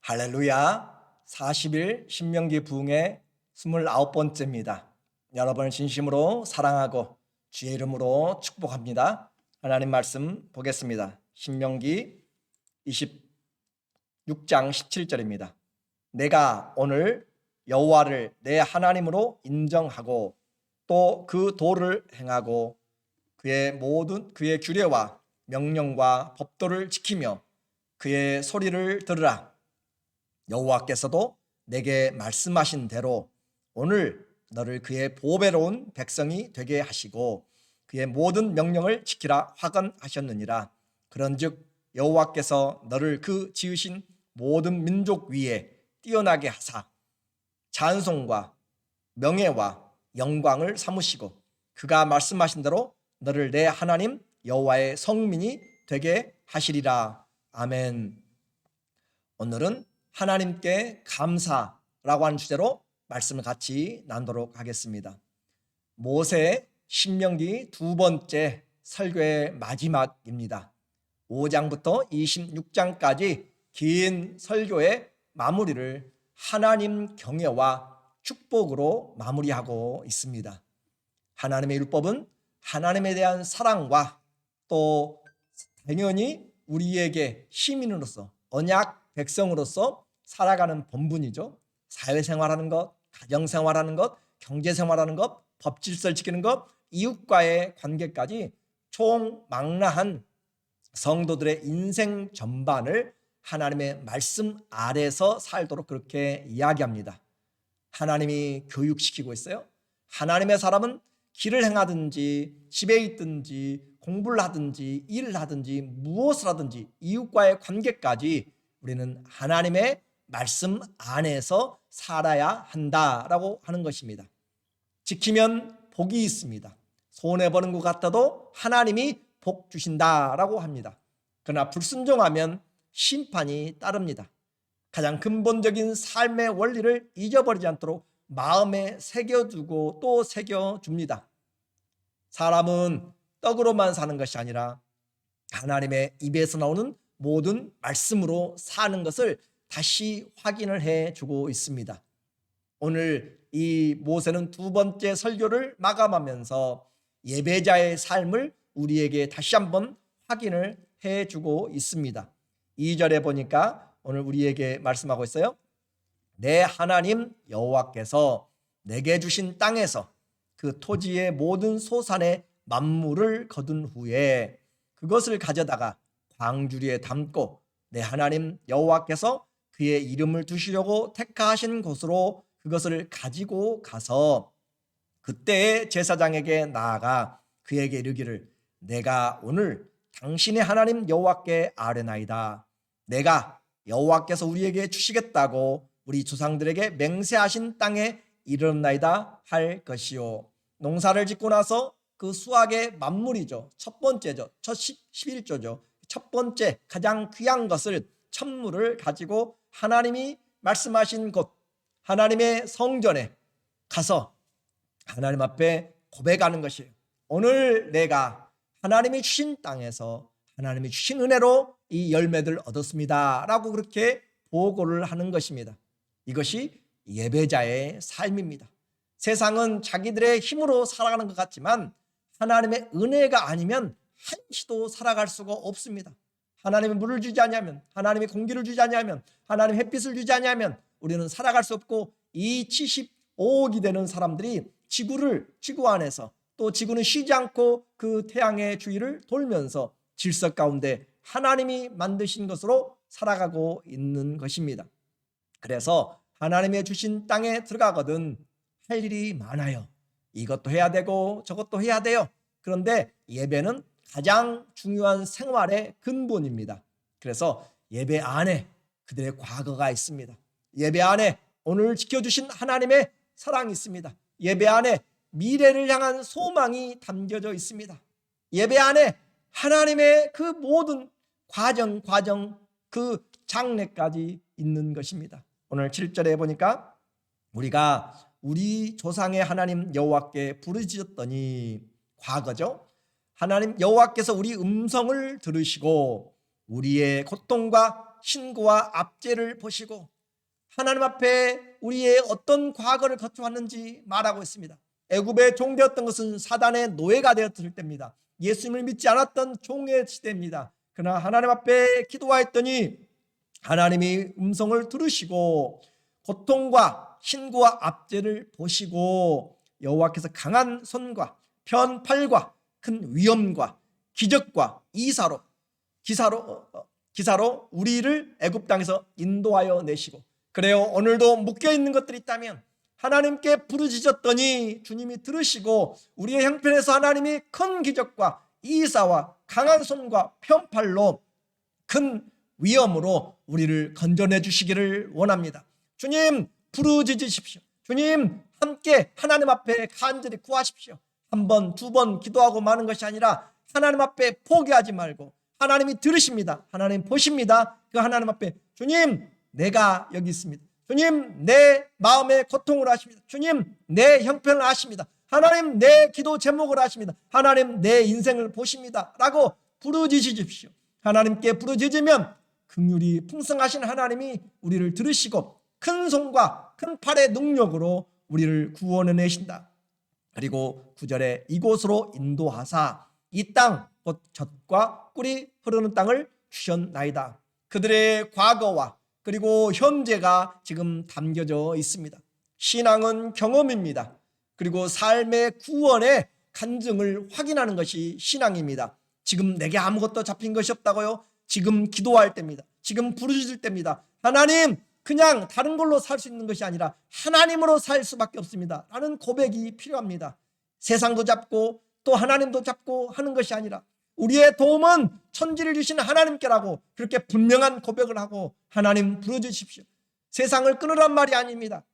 할렐루야. 40일 신명기 부흥의 29번째입니다. 여러분을 진심으로 사랑하고 주의 이름으로 축복합니다. 하나님 말씀 보겠습니다. 신명기 26장 17절입니다. 내가 오늘 여호와를 내 하나님으로 인정하고 또 그 도를 행하고 그의 규례와 명령과 법도를 지키며 그의 소리를 들으라. 여호와께서도 내게 말씀하신 대로 오늘 너를 그의 보배로운 백성이 되게 하시고 그의 모든 명령을 지키라 화건하셨느니라. 그런즉 여호와께서 너를 그 지으신 모든 민족 위에 뛰어나게 하사 찬송과 명예와 영광을 삼으시고 그가 말씀하신 대로 너를 내 하나님 여호와의 성민이 되게 하시리라. 아멘. 오늘은 하나님께 감사라고 하는 주제로 말씀을 같이 나누도록 하겠습니다. 모세 신명기 두 번째 설교의 마지막입니다. 5장부터 26장까지 긴 설교의 마무리를 하나님 경외와 축복으로 마무리하고 있습니다. 하나님의 율법은 하나님에 대한 사랑과 또 당연히 우리에게 시민으로서 언약 백성으로서 살아가는 본분이죠. 사회생활하는 것, 가정생활하는 것, 경제생활하는 것, 법질서를 지키는 것, 이웃과의 관계까지 총망라한 성도들의 인생 전반을 하나님의 말씀 아래서 살도록 그렇게 이야기합니다. 하나님이 교육시키고 있어요. 하나님의 사람은 길을 행하든지 집에 있든지 공부를 하든지 일을 하든지 무엇을 하든지 이웃과의 관계까지 우리는 하나님의 말씀 안에서 살아야 한다라고 하는 것입니다. 지키면 복이 있습니다. 손해보는 것 같아도 하나님이 복 주신다라고 합니다. 그러나 불순종하면 심판이 따릅니다. 가장 근본적인 삶의 원리를 잊어버리지 않도록 마음에 새겨두고 또 새겨줍니다. 사람은 떡으로만 사는 것이 아니라 하나님의 입에서 나오는 모든 말씀으로 사는 것을 다시 확인을 해주고 있습니다. 오늘 이 모세는 두 번째 설교를 마감하면서 예배자의 삶을 우리에게 다시 한번 확인을 해주고 있습니다. 2절에 보니까 오늘 우리에게 말씀하고 있어요. 내 하나님 여호와께서 내게 주신 땅에서 그 토지의 모든 소산의 만물을 거둔 후에 그것을 가져다가 광주리에 담고 내 하나님 여호와께서 그의 이름을 두시려고 택하신 곳으로 그것을 가지고 가서 그때의 제사장에게 나아가 그에게 이르기를 내가 오늘 당신의 하나님 여호와께 아뢰나이다. 내가 여호와께서 우리에게 주시겠다고 우리 조상들에게 맹세하신 땅에 이르렀나이다 할 것이요. 농사를 짓고 나서 그 수확의 만물이죠. 첫 번째죠. 첫 11조죠. 첫 번째 가장 귀한 것을 천물을 가지고 하나님이 말씀하신 곳 하나님의 성전에 가서 하나님 앞에 고백하는 것이에요. 오늘 내가 하나님이 주신 땅에서 하나님이 주신 은혜로 이 열매들 얻었습니다 라고 그렇게 보고를 하는 것입니다. 이것이 예배자의 삶입니다. 세상은 자기들의 힘으로 살아가는 것 같지만 하나님의 은혜가 아니면 한시도 살아갈 수가 없습니다. 하나님이 물을 주지 않으면, 하나님이 공기를 주지 않으면, 하나님이 햇빛을 주지 않으면 우리는 살아갈 수 없고 이 75억이 되는 사람들이 지구 안에서 또 지구는 쉬지 않고 그 태양의 주위를 돌면서 질서 가운데 하나님이 만드신 것으로 살아가고 있는 것입니다. 그래서 하나님의 주신 땅에 들어가거든 할 일이 많아요. 이것도 해야 되고 저것도 해야 돼요. 그런데 예배는 가장 중요한 생활의 근본입니다. 그래서 예배 안에 그들의 과거가 있습니다. 예배 안에 오늘 지켜주신 하나님의 사랑이 있습니다. 예배 안에 미래를 향한 소망이 담겨져 있습니다. 예배 안에 하나님의 그 모든 과정 그 장래까지 있는 것입니다. 오늘 7절에 보니까 우리가 우리 조상의 하나님 여호와께 부르짖었더니 과거죠. 하나님 여호와께서 우리 음성을 들으시고 우리의 고통과 신고와 압제를 보시고 하나님 앞에 우리의 어떤 과거를 거쳐왔는지 말하고 있습니다. 애굽의 종되었던 것은 사단의 노예가 되었을 때입니다. 예수님을 믿지 않았던 종의 시대입니다. 그러나 하나님 앞에 기도하였더니 하나님이 음성을 들으시고 고통과 신고와 압제를 보시고 여호와께서 강한 손과 편팔과 큰 위엄과 기적과 기사로 우리를 애굽 땅에서 인도하여 내시고, 그래요, 오늘도 묶여있는 것들이 있다면 하나님께 부르짖었더니 주님이 들으시고 우리의 형편에서 하나님이 큰 기적과 이사와 강한 손과 편팔로 큰 위엄으로 우리를 건져내 주시기를 원합니다. 주님 부르짖으십시오. 주님 함께 하나님 앞에 간절히 구하십시오. 한 번, 두 번 기도하고 마는 것이 아니라 하나님 앞에 포기하지 말고, 하나님이 들으십니다. 하나님 보십니다. 그 하나님 앞에 주님 내가 여기 있습니다. 주님 내 마음의 고통을 아십니다. 주님 내 형편을 아십니다. 하나님 내 기도 제목을 아십니다. 하나님 내 인생을 보십니다 라고 부르짖으십시오. 하나님께 부르짖으면 긍휼이 풍성하신 하나님이 우리를 들으시고 큰 손과 큰 팔의 능력으로 우리를 구원해내신다. 그리고 9절에 이곳으로 인도하사 이 땅 곧 젖과 꿀이 흐르는 땅을 주셨나이다. 그들의 과거와 그리고 현재가 지금 담겨져 있습니다. 신앙은 경험입니다. 그리고 삶의 구원의 간증을 확인하는 것이 신앙입니다. 지금 내게 아무것도 잡힌 것이 없다고요? 지금 기도할 때입니다. 지금 부르짖을 때입니다. 하나님 그냥 다른 걸로 살 수 있는 것이 아니라 하나님으로 살 수밖에 없습니다 라는 고백이 필요합니다. 세상도 잡고 또 하나님도 잡고 하는 것이 아니라 우리의 도움은 천지를 주신 하나님께라고 그렇게 분명한 고백을 하고 하나님 부르짖으십시오. 세상을 끊으란 말이 아닙니다.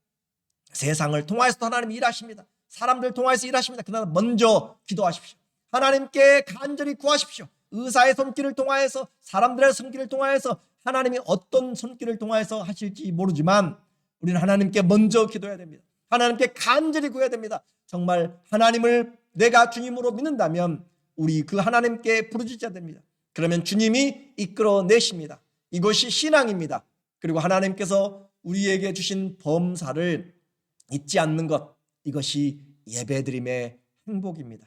세상을 통하여서 하나님이 일하십니다. 사람들 통하여서 일하십니다. 그러나 먼저 기도하십시오. 하나님께 간절히 구하십시오. 의사의 손길을 통하여서, 사람들의 손길을 통하여서, 하나님이 어떤 손길을 통하여서 하실지 모르지만 우리는 하나님께 먼저 기도해야 됩니다. 하나님께 간절히 구해야 됩니다. 정말 하나님을 내가 주님으로 믿는다면 우리 그 하나님께 부르짖어야 됩니다. 그러면 주님이 이끌어내십니다. 이것이 신앙입니다. 그리고 하나님께서 우리에게 주신 범사를 잊지 않는 것, 이것이 예배드림의 행복입니다.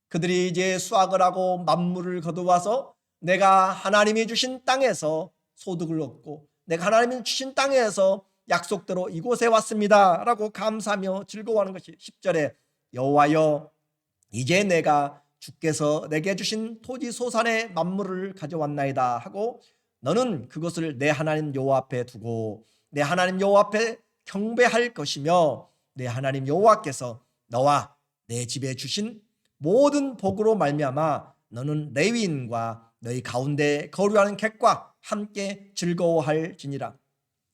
그들이 이제 수확을 하고 만물을 거두어와서 내가 하나님이 주신 땅에서 소득을 얻고 내가 하나님이 주신 땅에서 약속대로 이곳에 왔습니다 라고 감사하며 즐거워하는 것이 10절에 여호와여 이제 내가 주께서 내게 주신 토지 소산의 만물을 가져왔나이다 하고 너는 그것을 내 하나님 여호와 앞에 두고 내 하나님 여호와 앞에 경배할 것이며 내 하나님 여호와께서 너와 내 집에 주신 모든 복으로 말미암아 너는 레위인과 너희 가운데 거류하는 객과 함께 즐거워할지니라.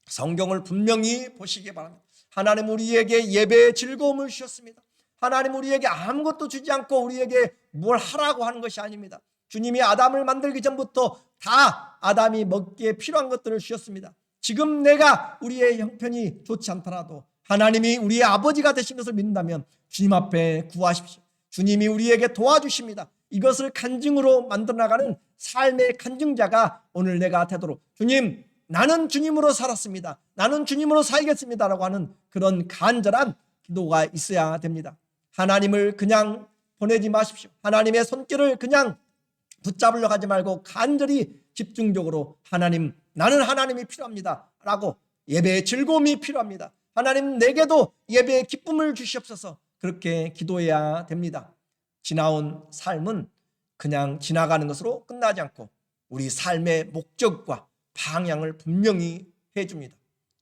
성경을 분명히 보시기 바랍니다. 하나님 우리에게 예배의 즐거움을 주셨습니다. 하나님 우리에게 아무것도 주지 않고 우리에게 뭘 하라고 하는 것이 아닙니다. 주님이 아담을 만들기 전부터 다 아담이 먹기에 필요한 것들을 주셨습니다. 지금 내가 우리의 형편이 좋지 않더라도 하나님이 우리의 아버지가 되신 것을 믿는다면 주님 앞에 구하십시오. 주님이 우리에게 도와주십니다. 이것을 간증으로 만들어 나가는 삶의 간증자가 오늘 내가 되도록, 주님 나는 주님으로 살았습니다, 나는 주님으로 살겠습니다 라고 하는 그런 간절한 기도가 있어야 됩니다. 하나님을 그냥 보내지 마십시오. 하나님의 손길을 그냥 붙잡으려 하지 말고 간절히 집중적으로 하나님 나는 하나님이 필요합니다 라고, 예배의 즐거움이 필요합니다, 하나님 내게도 예배의 기쁨을 주시옵소서, 그렇게 기도해야 됩니다. 지나온 삶은 그냥 지나가는 것으로 끝나지 않고 우리 삶의 목적과 방향을 분명히 해줍니다.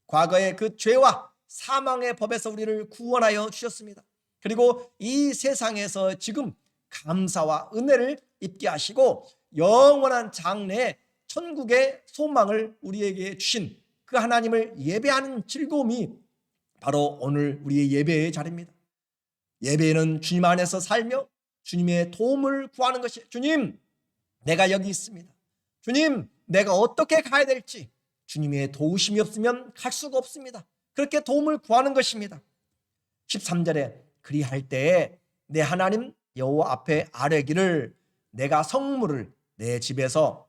과거의 그 죄와 사망의 법에서 우리를 구원하여 주셨습니다. 그리고 이 세상에서 지금 감사와 은혜를 입게 하시고 영원한 장래의 천국의 소망을 우리에게 주신 그 하나님을 예배하는 즐거움이 바로 오늘 우리의 예배의 자리입니다. 예배는 주님 안에서 살며 주님의 도움을 구하는 것이, 주님 내가 여기 있습니다, 주님 내가 어떻게 가야 될지 주님의 도우심이 없으면 갈 수가 없습니다. 그렇게 도움을 구하는 것입니다. 13절에 그리할 때에 내 하나님 여호와 앞에 아뢰기를 내가 성물을 내 집에서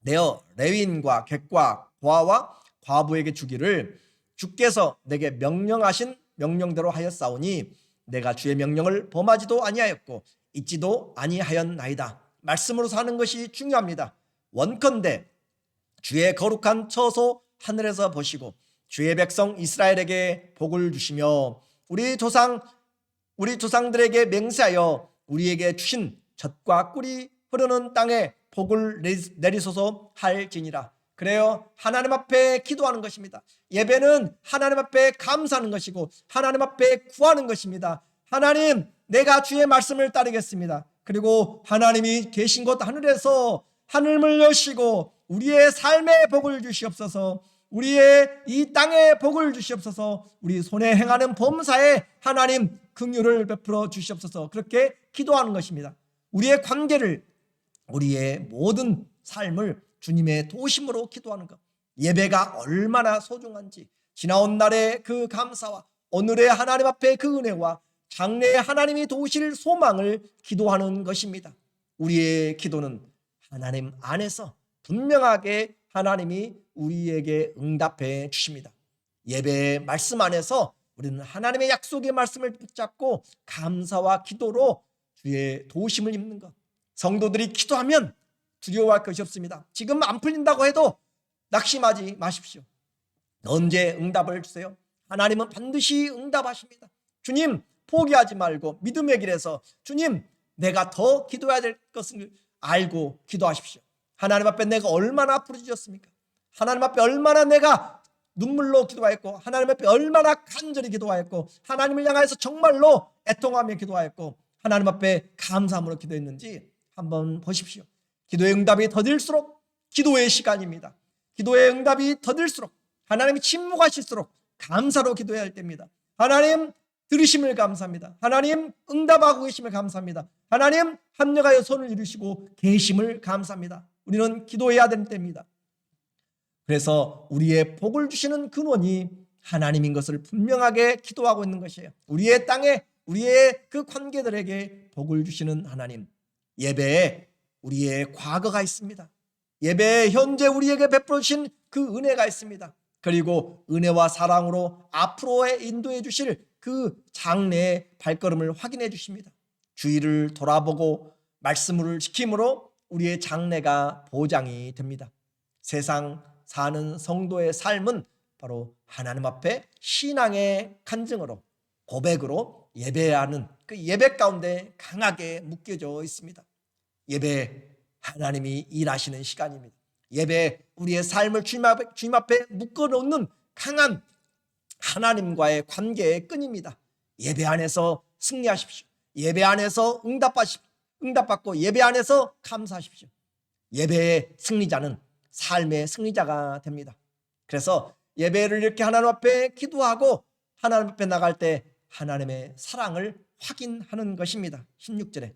내어 레위인과 객과 고아와 과부에게 주기를 주께서 내게 명령하신 명령대로 하였사오니 내가 주의 명령을 범하지도 아니하였고 잊지도 아니하였나이다. 말씀으로 사는 것이 중요합니다. 원컨대 주의 거룩한 처소 하늘에서 보시고 주의 백성 이스라엘에게 복을 주시며 우리 조상들에게 맹세하여 우리에게 주신 젖과 꿀이 흐르는 땅에 복을 내리소서 할지니라. 그래요, 하나님 앞에 기도하는 것입니다. 예배는 하나님 앞에 감사하는 것이고 하나님 앞에 구하는 것입니다. 하나님, 내가 주의 말씀을 따르겠습니다. 그리고 하나님이 계신 곳 하늘에서 하늘을 여시고 우리의 삶에 복을 주시옵소서. 우리의 이 땅에 복을 주시옵소서. 우리 손에 행하는 범사에 하나님 긍휼을 베풀어 주시옵소서. 그렇게 기도하는 것입니다. 우리의 관계를, 우리의 모든 삶을 주님의 도심으로 기도하는 것. 예배가 얼마나 소중한지, 지나온 날의 그 감사와 오늘의 하나님 앞에 그 은혜와 장래에 하나님이 도우실 소망을 기도하는 것입니다. 우리의 기도는 하나님 안에서 분명하게 하나님이 우리에게 응답해 주십니다. 예배의 말씀 안에서 우리는 하나님의 약속의 말씀을 붙잡고 감사와 기도로 주의 도우심을 입는 것. 성도들이 기도하면 두려워할 것이 없습니다. 지금 안 풀린다고 해도 낙심하지 마십시오. 언제 응답을 주세요? 하나님은 반드시 응답하십니다. 주님, 포기하지 말고 믿음의 길에서 주님, 내가 더 기도해야 될 것을 알고 기도하십시오. 하나님 앞에 내가 얼마나 부르짖었습니까? 하나님 앞에 얼마나 내가 눈물로 기도하였고 하나님 앞에 얼마나 간절히 기도하였고 하나님을 향해서 정말로 애통하며 기도하였고 하나님 앞에 감사함으로 기도했는지 한번 보십시오. 기도의 응답이 더딜수록 기도의 시간입니다. 기도의 응답이 더딜수록 하나님이 침묵하실수록 감사로 기도해야 할 때입니다. 하나님 들으심을 감사합니다. 하나님 응답하고 계심을 감사합니다. 하나님 합력하여 손을 이루시고 계심을 감사합니다. 우리는 기도해야 되는 때입니다. 그래서 우리의 복을 주시는 근원이 하나님인 것을 분명하게 기도하고 있는 것이에요. 우리의 땅에 우리의 그 관계들에게 복을 주시는 하나님. 예배에 우리의 과거가 있습니다. 예배에 현재 우리에게 베풀어 주신 그 은혜가 있습니다. 그리고 은혜와 사랑으로 앞으로에 인도해 주실 그 장래의 발걸음을 확인해 주십니다. 주의를 돌아보고 말씀을 지킴으로 우리의 장래가 보장이 됩니다. 세상 사는 성도의 삶은 바로 하나님 앞에 신앙의 간증으로, 고백으로 예배하는 그 예배 가운데 강하게 묶여져 있습니다. 예배, 하나님이 일하시는 시간입니다. 예배, 우리의 삶을 주님 앞에 묶어놓는 강한 하나님과의 관계의 끈입니다. 예배 안에서 승리하십시오. 예배 안에서 응답받고 예배 안에서 감사하십시오. 예배의 승리자는 삶의 승리자가 됩니다. 그래서 예배를 이렇게 하나님 앞에 기도하고 하나님 앞에 나갈 때 하나님의 사랑을 확인하는 것입니다. 16절에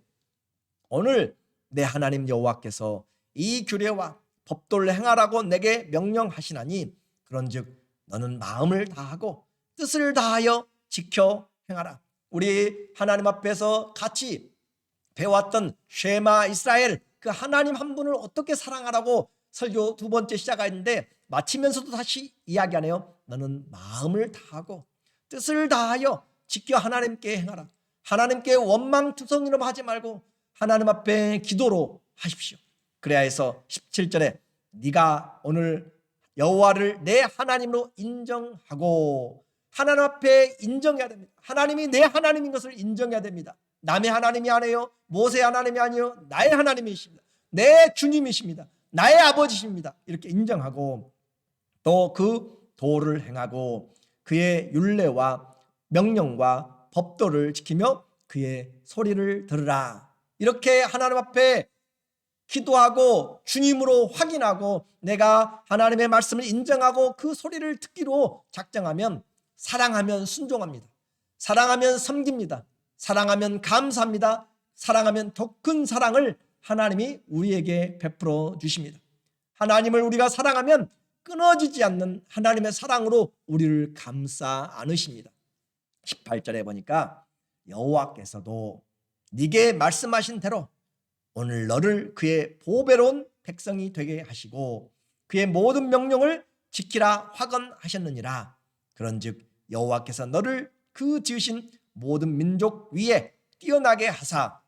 오늘 내 하나님 여호와께서 이 규례와 법도를 행하라고 내게 명령하시나니 그런즉 너는 마음을 다하고 뜻을 다하여 지켜 행하라. 우리 하나님 앞에서 같이 배웠던 쉐마 이스라엘, 그 하나님 한 분을 어떻게 사랑하라고 설교 두 번째 시작했는데 마치면서도 다시 이야기하네요. 너는 마음을 다하고 뜻을 다하여 지켜 하나님께 행하라. 하나님께 원망투성이로 하지 말고 하나님 앞에 기도로 하십시오. 그래야 해서 17절에 네가 오늘 여호와를 내 하나님으로 인정하고, 하나님 앞에 인정해야 됩니다. 하나님이 내 하나님인 것을 인정해야 됩니다. 남의 하나님이 아니에요. 모세의 하나님이 아니에요. 나의 하나님이십니다. 내 주님이십니다. 나의 아버지십니다. 이렇게 인정하고 또 그 도를 행하고 그의 율례와 명령과 법도를 지키며 그의 소리를 들으라. 이렇게 하나님 앞에 기도하고 주님으로 확인하고 내가 하나님의 말씀을 인정하고 그 소리를 듣기로 작정하면 사랑하면 순종합니다. 사랑하면 섬깁니다. 사랑하면 감사합니다. 사랑하면 더 큰 사랑을 하나님이 우리에게 베풀어 주십니다. 하나님을 우리가 사랑하면 끊어지지 않는 하나님의 사랑으로 우리를 감싸 안으십니다. 18절에 보니까 여호와께서도 네게 말씀하신 대로 오늘 너를 그의 보배로운 백성이 되게 하시고 그의 모든 명령을 지키라 화건하셨느니라. 그런즉 여호와께서 너를 그 지으신 모든 민족 위에 뛰어나게 하사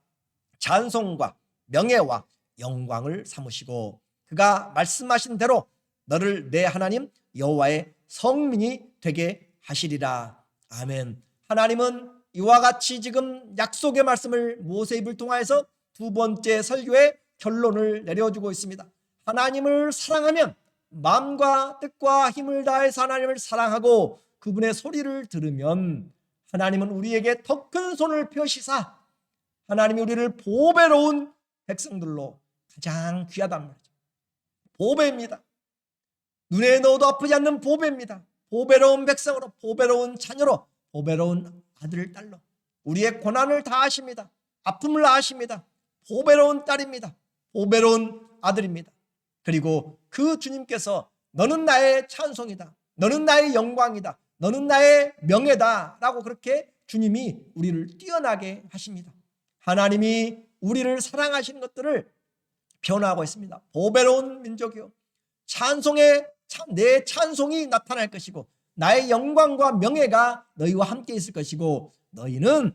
찬송과 명예와 영광을 삼으시고 그가 말씀하신 대로 너를 내 하나님 여호와의 성민이 되게 하시리라. 아멘. 하나님은 이와 같이 지금 약속의 말씀을 모세 입을 통하여서 두 번째 설교의 결론을 내려주고 있습니다. 하나님을 사랑하면 마음과 뜻과 힘을 다해서 하나님을 사랑하고 그분의 소리를 들으면 하나님은 우리에게 더 큰 손을 펴시사 하나님이 우리를 보배로운 백성들로 가장 귀하단 말이죠. 보배입니다. 눈에 넣어도 아프지 않는 보배입니다. 보배로운 백성으로, 보배로운 자녀로, 보배로운 아들, 딸로 우리의 고난을 다 아십니다. 아픔을 아십니다. 보배로운 딸입니다. 보배로운 아들입니다. 그리고 그 주님께서 너는 나의 찬송이다. 너는 나의 영광이다. 너는 나의 명예다 라고 그렇게 주님이 우리를 뛰어나게 하십니다. 하나님이 우리를 사랑하시는 것들을 변화하고 있습니다. 보배로운 민족이요, 내 찬송이 나타날 것이고 나의 영광과 명예가 너희와 함께 있을 것이고 너희는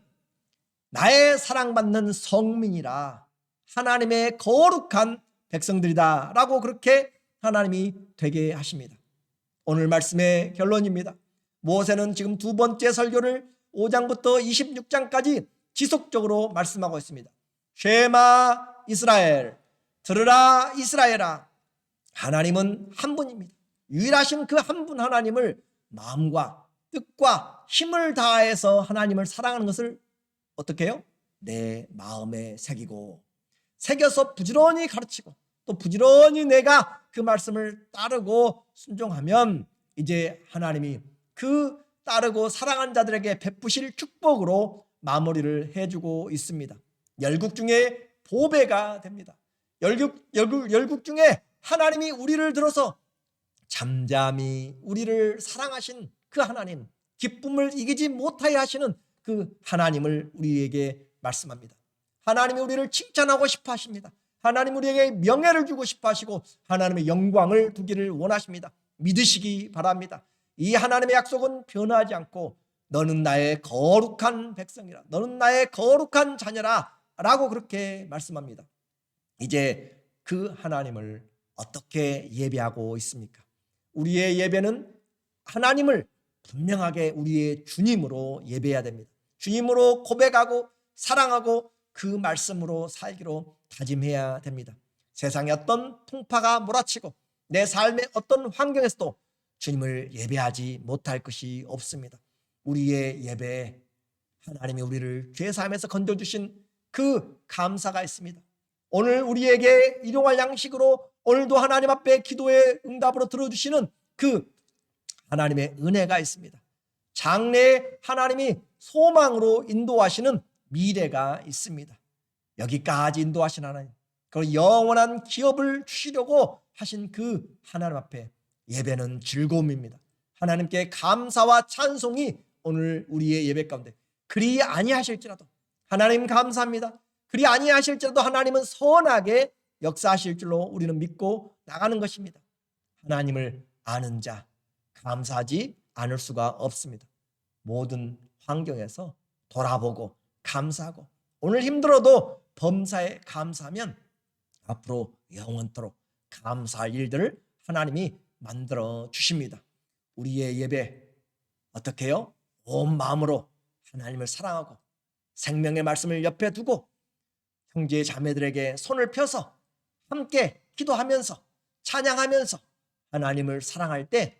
나의 사랑받는 성민이라 하나님의 거룩한 백성들이다 라고 그렇게 하나님이 되게 하십니다. 오늘 말씀의 결론입니다. 모세는 지금 두 번째 설교를 5장부터 26장까지 지속적으로 말씀하고 있습니다. 쉐마 이스라엘, 들으라 이스라엘아, 하나님은 한 분입니다. 유일하신 그 한 분 하나님을 마음과 뜻과 힘을 다해서 하나님을 사랑하는 것을 어떻게 해요? 내 마음에 새겨서 부지런히 가르치고 또 부지런히 내가 그 말씀을 따르고 순종하면 이제 하나님이 그 따르고 사랑한 자들에게 베푸실 축복으로 마무리를 해주고 있습니다. 열국 중에 보배가 됩니다. 열국 중에 하나님이 우리를 들어서 잠잠히 우리를 사랑하신 그 하나님, 기쁨을 이기지 못하게 하시는 그 하나님을 우리에게 말씀합니다. 하나님이 우리를 칭찬하고 싶어 하십니다. 하나님 우리에게 명예를 주고 싶어 하시고 하나님의 영광을 두기를 원하십니다. 믿으시기 바랍니다. 이 하나님의 약속은 변하지 않고 너는 나의 거룩한 백성이라, 너는 나의 거룩한 자녀라 라고 그렇게 말씀합니다. 이제 그 하나님을 어떻게 예배하고 있습니까? 우리의 예배는 하나님을 분명하게 우리의 주님으로 예배해야 됩니다. 주님으로 고백하고 사랑하고 그 말씀으로 살기로 다짐해야 됩니다. 세상의 어떤 풍파가 몰아치고 내 삶의 어떤 환경에서도 주님을 예배하지 못할 것이 없습니다. 우리의 예배에 하나님이 우리를 죄사함에서 건져주신 그 감사가 있습니다. 오늘 우리에게 일용할 양식으로 오늘도 하나님 앞에 기도의 응답으로 들어주시는 그 하나님의 은혜가 있습니다. 장래에 하나님이 소망으로 인도하시는 미래가 있습니다. 여기까지 인도하신 하나님, 그 영원한 기업을 주시려고 하신 그 하나님 앞에 예배는 즐거움입니다. 하나님께 감사와 찬송이 오늘 우리의 예배 가운데, 그리 아니하실지라도 하나님 감사합니다. 그리 아니하실지라도 하나님은 선하게 역사하실 줄로 우리는 믿고 나가는 것입니다. 하나님을 아는 자 감사하지 않을 수가 없습니다. 모든 환경에서 돌아보고 감사하고 오늘 힘들어도 범사에 감사하면 앞으로 영원토록 감사할 일들을 하나님이 만들어 주십니다. 우리의 예배 어떻게 해요? 온 마음으로 하나님을 사랑하고 생명의 말씀을 옆에 두고 형제 자매들에게 손을 펴서 함께 기도하면서 찬양하면서 하나님을 사랑할 때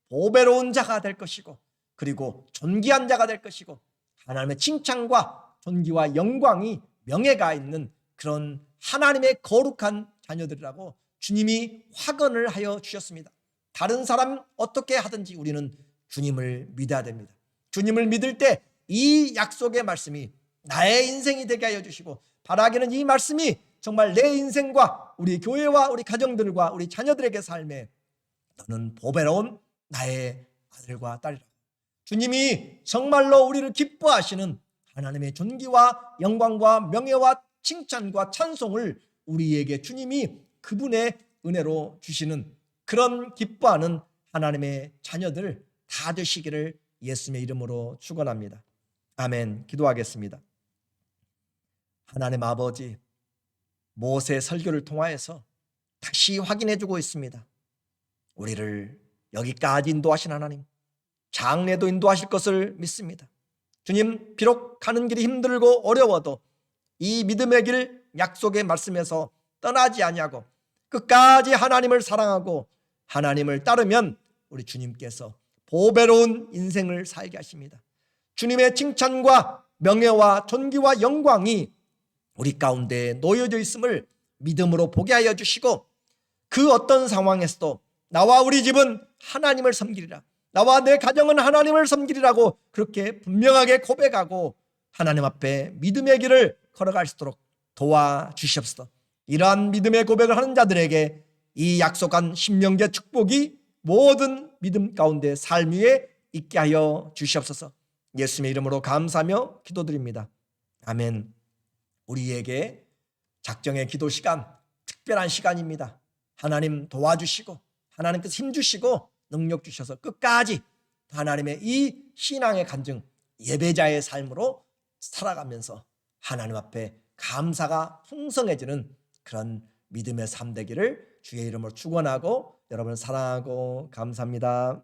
보배로운 자가 될 것이고 그리고 존귀한 자가 될 것이고 하나님의 칭찬과 존귀와 영광이 명예가 있는 그런 하나님의 거룩한 자녀들이라고 주님이 확언을 하여 주셨습니다. 다른 사람 어떻게 하든지 우리는 주님을 믿어야 됩니다. 주님을 믿을 때 이 약속의 말씀이 나의 인생이 되게 하여 주시고 바라기는 이 말씀이 정말 내 인생과 우리 교회와 우리 가정들과 우리 자녀들에게 삶에 너는 보배로운 나의 아들과 딸이라. 주님이 정말로 우리를 기뻐하시는 하나님의 존귀와 영광과 명예와 칭찬과 찬송을 우리에게 주님이 그분의 은혜로 주시는 그런 기뻐하는 하나님의 자녀들 다 되시기를 예수님의 이름으로 축원합니다. 아멘. 기도하겠습니다. 하나님 아버지, 모세 설교를 통하여서 다시 확인해주고 있습니다. 우리를 여기까지 인도하신 하나님, 장래도 인도하실 것을 믿습니다. 주님, 비록 가는 길이 힘들고 어려워도 이 믿음의 길, 약속의 말씀에서 떠나지 아니하고 끝까지 하나님을 사랑하고 하나님을 따르면 우리 주님께서 보배로운 인생을 살게 하십니다. 주님의 칭찬과 명예와 존귀와 영광이 우리 가운데 놓여져 있음을 믿음으로 보게 하여 주시고, 그 어떤 상황에서도 나와 우리 집은 하나님을 섬기리라, 나와 내 가정은 하나님을 섬기리라고 그렇게 분명하게 고백하고 하나님 앞에 믿음의 길을 걸어갈 수 있도록 도와주시옵소서. 이러한 믿음의 고백을 하는 자들에게 이 약속한 신명제 축복이 모든 믿음 가운데 삶 위에 있게 하여 주시옵소서. 예수님의 이름으로 감사하며 기도드립니다. 아멘. 우리에게 작정의 기도 시간, 특별한 시간입니다. 하나님 도와주시고 하나님께서 힘주시고 능력 주셔서 끝까지 하나님의 이 신앙의 간증, 예배자의 삶으로 살아가면서 하나님 앞에 감사가 풍성해지는 그런 믿음의 삶 되기를 주의 이름으로 축원하고 여러분을 사랑하고 감사합니다.